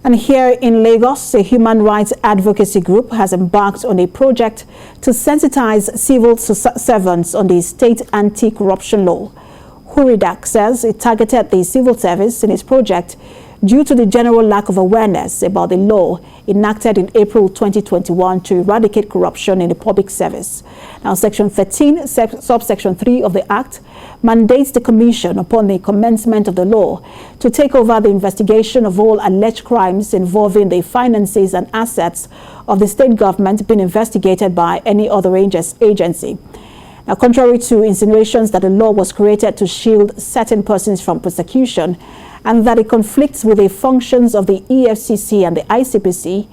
And here in Lagos, a human rights advocacy group has embarked on a project to sensitize civil servants on the state anti-corruption law. HURIDAC says it targeted the civil service in its project due to the general lack of awareness about the law enacted in April 2021 to eradicate corruption in the public service. Now, Section 13, subsection 3 of the Act mandates the Commission, upon the commencement of the law, to take over the investigation of all alleged crimes involving the finances and assets of the state government being investigated by any other agency. Now, contrary to insinuations that the law was created to shield certain persons from prosecution and that it conflicts with the functions of the EFCC and the ICPC,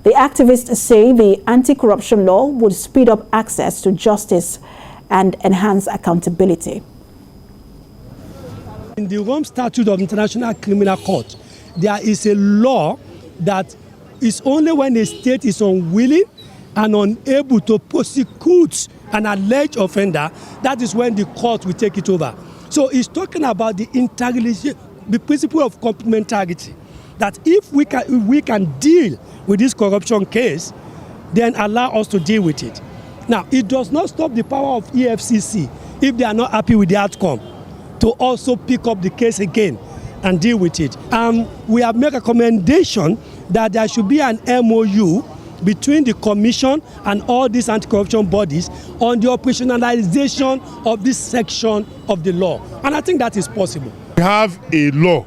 the activists say the anti-corruption law would speed up access to justice and enhance accountability. In the Rome Statute of International Criminal Court, there is a law that is only when a state is unwilling and unable to prosecute an alleged offender, that is when the court will take it over. So it's talking about the principle of complementarity, that if we can deal with this corruption case, then allow us to deal with it. Now, it does not stop the power of EFCC, if they are not happy with the outcome, to also pick up the case again and deal with it. We have made a recommendation that there should be an MOU between the Commission and all these anti-corruption bodies on the operationalization of this section of the law. And I think that is possible. We have a law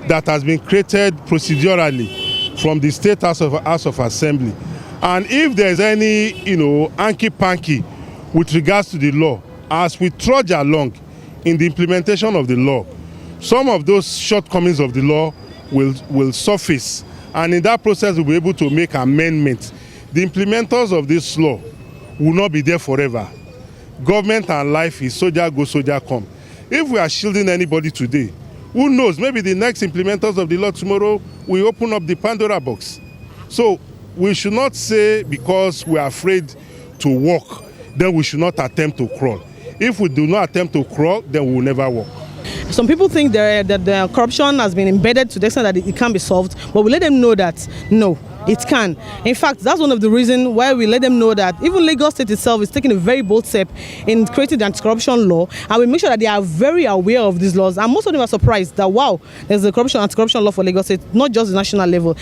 that has been created procedurally from the State House of Assembly. And if there's any, hanky-panky with regards to the law, as we trudge along in the implementation of the law, some of those shortcomings of the law will surface. And in that process, we'll be able to make amendments. The implementers of this law will not be there forever. Government and life is soldier go, soldier come. If we are shielding anybody today, who knows, maybe the next implementers of the law tomorrow will open up the Pandora box. So we should not say because we are afraid to walk, then we should not attempt to crawl. If we do not attempt to crawl, then we will never walk. Some people think that the corruption has been embedded to the extent that it can be solved, but we let them know that no, it can. In fact, that's one of the reasons why we let them know that even Lagos State itself is taking a very bold step in creating the anti-corruption law, and we make sure that they are very aware of these laws. And most of them are surprised that, wow, there's a anti-corruption law for Lagos State, not just the national level.